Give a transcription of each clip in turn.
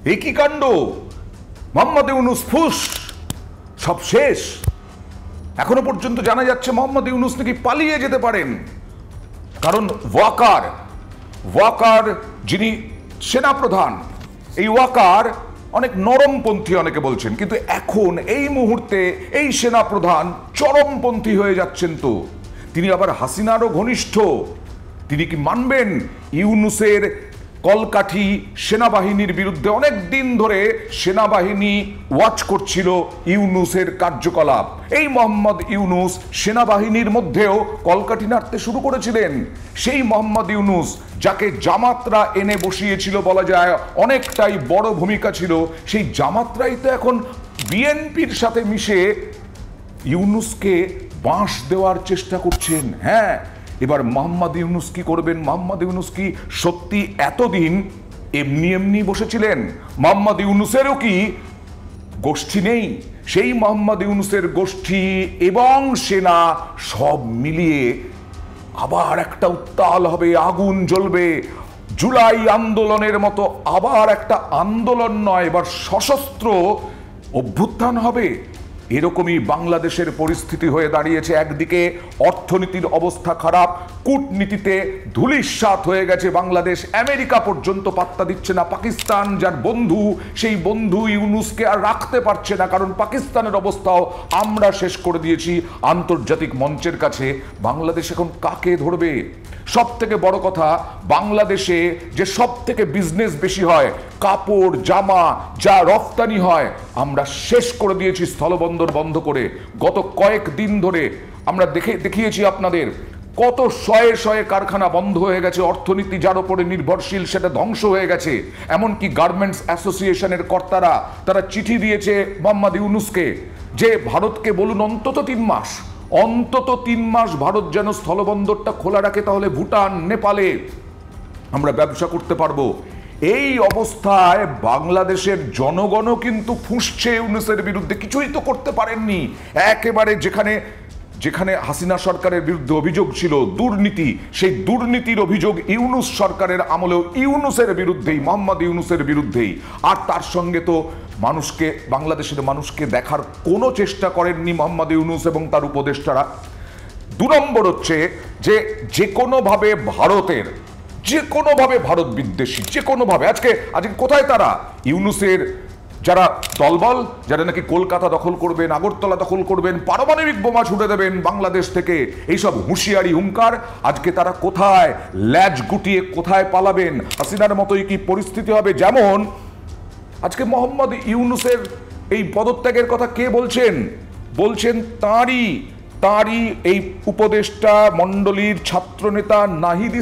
এ কি কাণ্ড! মোহাম্মদ ইউনূস ফুস, সব শেষ। এখনো পর্যন্ত জানা যাচ্ছে মোহাম্মদ ইউনূস নাকি পালিয়ে যেতে পারেন, কারণ ওয়াকার যিনি সেনাপ্রধান, এই ওয়াকার অনেক নরমপন্থী অনেকে বলছেন, কিন্তু এখন এই মুহূর্তে এই সেনাপ্রধান চরমপন্থী হয়ে যাচ্ছেন। তো তিনি আবার হাসিনারও ঘনিষ্ঠ। তিনি কি মানবেন ইউনূসের কলকাঠি সেনাবাহিনীর বিরুদ্ধে? অনেক দিন ধরে সেনাবাহিনী ওয়াচ করছিল ইউনূসের কার্যকলাপ। এই মোহাম্মদ ইউনূস সেনাবাহিনীর মধ্যেও কলকাঠি নাড়তে শুরু করেছিলেন। সেই মোহাম্মদ ইউনূস যাকে জামাতরা এনে বসিয়েছিল, বলা যায় অনেকটাই বড় ভূমিকা ছিল, সেই জামাতরাই তো এখন বিএনপির সাথে মিশে ইউনূসকে বাঁশ দেওয়ার চেষ্টা করছেন। হ্যাঁ, এবার মোহাম্মদ ইউনূস কি করবেন? মোহাম্মদ ইউনূস কি সত্যি এতদিন এমনি এমনি বসেছিলেন? মোহাম্মদ ইউনূসেরও কি গোষ্ঠী নেই? সেই মোহাম্মদ ইউনূসের গোষ্ঠী এবং সেনা সব মিলিয়ে আবার একটা উত্তাল হবে, আগুন জ্বলবে। জুলাই আন্দোলনের মতো আবার একটা আন্দোলন নয়, এবার সশস্ত্র অভ্যুত্থান হবে। এরকমই বাংলাদেশের পরিস্থিতি হয়ে দাঁড়িয়েছে। একদিকে অর্থনীতির অবস্থা খারাপ, কূটনীতিতে ধূলিসাৎ হয়ে গেছে বাংলাদেশ, আমেরিকা পর্যন্ত পাত্তা দিচ্ছে না। পাকিস্তান যার বন্ধু, সেই বন্ধু ইউনূসকে আর রাখতে পারছে না, কারণ পাকিস্তানের অবস্থাও আমরা শেষ করে দিয়েছি আন্তর্জাতিক মঞ্চের কাছে। বাংলাদেশ এখন কাকে ধরবে? সব থেকে বড় কথা, বাংলাদেশে যে সব থেকে বিজনেস বেশি হয়, কাপড় জামা যা রফতানি হয়, আমরা শেষ করে দিয়েছি স্থলবন্দর বন্ধ করে। গত কয়েকদিন ধরে আমরা দেখিয়েছি আপনাদের কত শয়ে শয়ে কারখানা বন্ধ হয়ে গেছে। অর্থনীতি যার উপরে নির্ভরশীল সেটা ধ্বংস হয়ে গেছে। এমনকি গার্মেন্টস অ্যাসোসিয়েশনের কর্তারা তারা চিঠি দিয়েছে মোহাম্মদ ইউনূসকে যে ভারতকে বলুন অন্তত 3 মাস ভারত যেন স্থলবন্দরটা খোলা রাখে, তাহলে ভুটান নেপালে আমরা ব্যবসা করতে পারবো। এই অবস্থায় বাংলাদেশের জনগণও কিন্তু ফুঁসছে ইউনূসের বিরুদ্ধে। কিছুই তো করতে পারেননি। একেবারে যেখানে হাসিনা সরকারের বিরুদ্ধে অভিযোগ ছিল দুর্নীতি, সেই দুর্নীতির অভিযোগ ইউনূস সরকারের আমলেও ইউনূসের বিরুদ্ধেই, মোহাম্মদ ইউনূসের বিরুদ্ধেই। আর তার সঙ্গে তো বাংলাদেশের মানুষকে দেখার কোনো চেষ্টা করেননি মোহাম্মদ ইউনূস এবং তার উপদেষ্টারা। 2 নম্বর হচ্ছে যে কোনোভাবে ভারত বিদ্বেষী, যে কোনোভাবে। আজকে কোথায় তারা? ইউনূসের যারা দলবল, যারা নাকি কলকাতা দখল করবেন, আগরতলা দখল করবেন, পারমাণবিক বোমা ছুটে দেবেন বাংলাদেশ থেকে, এইসব হুঁশিয়ারি হুঙ্কার, আজকে তারা কোথায়? ল্যাজ গুটিয়ে কোথায় পালাবেন? হাসিনার মতোই কি পরিস্থিতি হবে? যেমন আজকে মোহাম্মদ ইউনূসের এই পদত্যাগের কথা কে বলছেন তাঁরই এই উপদেষ্টা মণ্ডলীর ছাত্রনেতা নাহিদ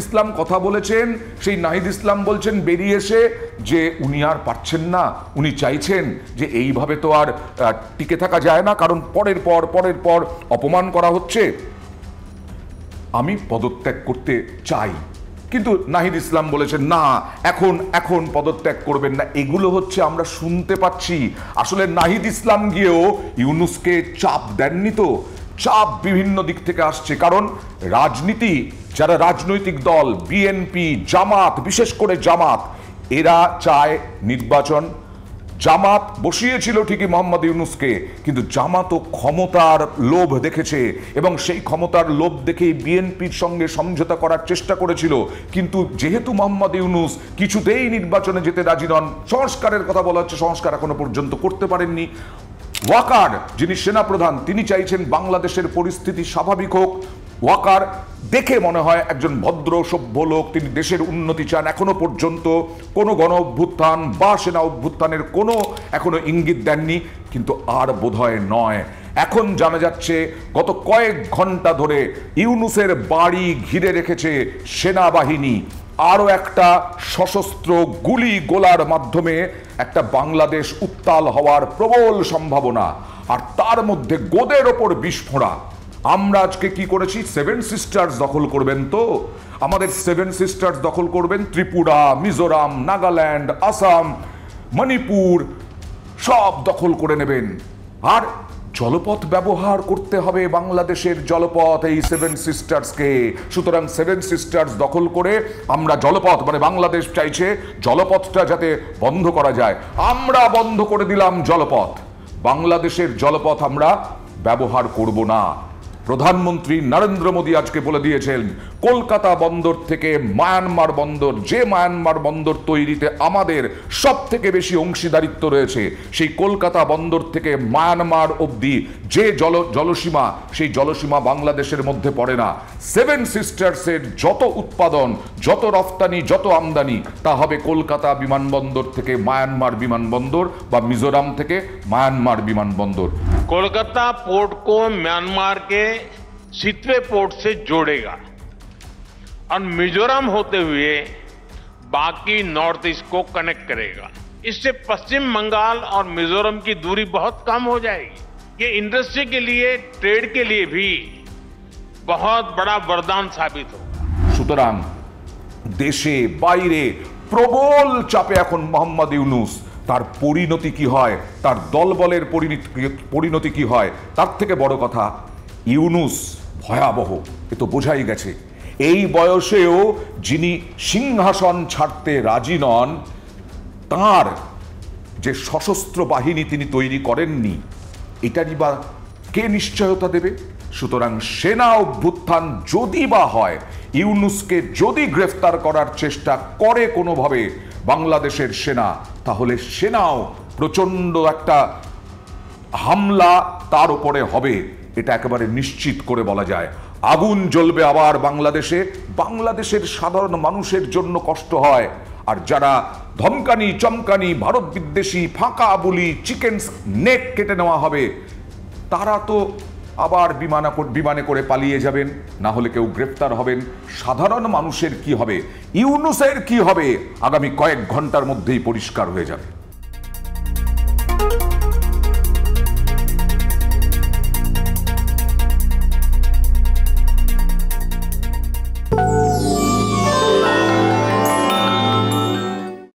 ইসলাম কথা বলেছেন। সেই নাহিদ ইসলাম বলছেন বেরিয়ে এসে যে উনি আর পারছেন না, উনি চাইছেন যে এইভাবে তো আর টিকে থাকা যায় না, কারণ পরের পর অপমান করা হচ্ছে, আমি পদত্যাগ করতে চাই। কিন্তু নাহিদ ইসলাম বলেছেন না, এখন পদত্যাগ করবেন না। এগুলো হচ্ছে আমরা শুনতে পাচ্ছি। আসলে নাহিদ ইসলাম গিয়েও ইউনূসকে চাপ দেননি, তো চাপ বিভিন্ন দিক থেকে আসছে। কারণ যারা রাজনৈতিক দল, বিএনপি, জামাত, বিশেষ করে জামাত, এরা চায় নির্বাচন। জামাত বসিয়েছিল ঠিকই মোহাম্মদ ইউনূসকে, কিন্তু জামাতও ক্ষমতার লোভ দেখেছে এবং সেই ক্ষমতার লোভ দেখেই বিএনপির সঙ্গে সমঝোতা করার চেষ্টা করেছিল। কিন্তু যেহেতু মোহাম্মদ ইউনূস কিছুতেই নির্বাচনে যেতে রাজি নন, সংস্কারের কথা বলা হচ্ছে, সংস্কার এখনো পর্যন্ত করতে পারেননি। ওয়াকার যিনি সেনাপ্রধান, তিনি চাইছেন বাংলাদেশের পরিস্থিতি স্বাভাবিক হোক। ওয়াকার দেখে মনে হয় একজন ভদ্র সভ্য লোক, তিনি দেশের উন্নতি চান। এখনো পর্যন্ত কোনো গণ অভ্যুত্থান বা সেনা অভ্যুত্থানের কোনো এখনো ইঙ্গিত দেননি, কিন্তু আর বোধহয় নয়। এখন জানা যাচ্ছে গত কয়েক ঘন্টা ধরে ইউনূসের বাড়ি ঘিরে রেখেছে সেনাবাহিনী। আরও একটা সশস্ত্র গুলি গোলার মাধ্যমে একটা বাংলাদেশ উত্তাল হওয়ার প্রবল সম্ভাবনা, আর তার মধ্যে গোদের ওপর বিস্ফোরা। আমরা আজকে কি করেছি? 7 সিস্টার্স দখল করবেন, তো আমাদের 7 সিস্টার্স দখল করবেন ত্রিপুরা, মিজোরাম, নাগাল্যান্ড, আসাম, মণিপুর, সব দখল করে নেবেন। আর জলপথ ব্যবহার করতে হবে বাংলাদেশের জলপথ এই সেভেন সিস্টার্সকে। সুতরাং সেভেন সিস্টার্স দখল করে আমরা জলপথ মানে বাংলাদেশ চাইছে জলপথটা যাতে বন্ধ করা যায়, আমরা বন্ধ করে দিলাম জলপথ। বাংলাদেশের জলপথ আমরা ব্যবহার করব না। প্রধানমন্ত্রী নরেন্দ্র মোদী আজকে বলে দিয়েছেন কলকাতা বন্দর থেকে মায়ানমার বন্দর, যে মায়ানমার বন্দর তৈরিতে আমাদের সব থেকে বেশি অংশীদারিত্ব রয়েছে, সেই কলকাতা বন্দর থেকে মায়ানমার অবধি যে জলসীমা, সেই জলসীমা বাংলাদেশের মধ্যে পড়ে না। সেভেন সিস্টার্সের যত উৎপাদন, যত রফতানি, যত আমদানি তা হবে কলকাতা বিমানবন্দর থেকে মায়ানমার বিমানবন্দর বা মিজোরাম থেকে মায়ানমার বিমানবন্দর। कोलकाता पोर्ट को म्यांमार के सितवे पोर्ट से जोड़ेगा और मिजोरम होते हुए बाकी नॉर्थ ईस्ट को कनेक्ट करेगा। इससे पश्चिम बंगाल और मिजोरम की दूरी बहुत कम हो जाएगी। ये इंडस्ट्री के लिए, ट्रेड के लिए भी बहुत बड़ा वरदान साबित होगा। সুতরাং দেশে বাইরে প্রবল চাপে এখন মোহাম্মদ ইউনূস, তার পরিণতি কি হয়, তার দলবলের পরিণতি কি হয়, তার থেকে বড় কথা ইউনূস ভয়াবহ, এ তো বোঝাই গেছে। এই বয়সেও যিনি সিংহাসন ছাড়তে রাজি নন, তার যে সশস্ত্র বাহিনী তিনি তৈরি করেননি, এটারই বা কে নিশ্চয়তা দেবে? সুতরাং সেনা অভ্যুত্থান যদি বা হয়, ইউনূসকে যদি গ্রেফতার করার চেষ্টা করে কোনোভাবে বাংলাদেশের সেনা, তাহলে সেনাও প্রচন্ড একটা হামলা তার উপরে হবে, এটা একেবারে নিশ্চিত করে বলা যায়। আগুন জ্বলবে আবার বাংলাদেশে, বাংলাদেশের সাধারণ মানুষের জন্য কষ্ট হয়। আর যারা ধমকানি চমকানি ভারত বিদ্বেষী ফাঁকা বুলি চিকেন নেক কেটে নেওয়া হবে, তারা তো আবার বিমানে করে পালিয়ে যাবেন, না হলে কেউ গ্রেফতার হবেন। সাধারণ মানুষের কি হবে, ইউনূসের কি হবে, আগামী কয়েক ঘন্টার মধ্যেই পরিষ্কার হয়ে যাবে।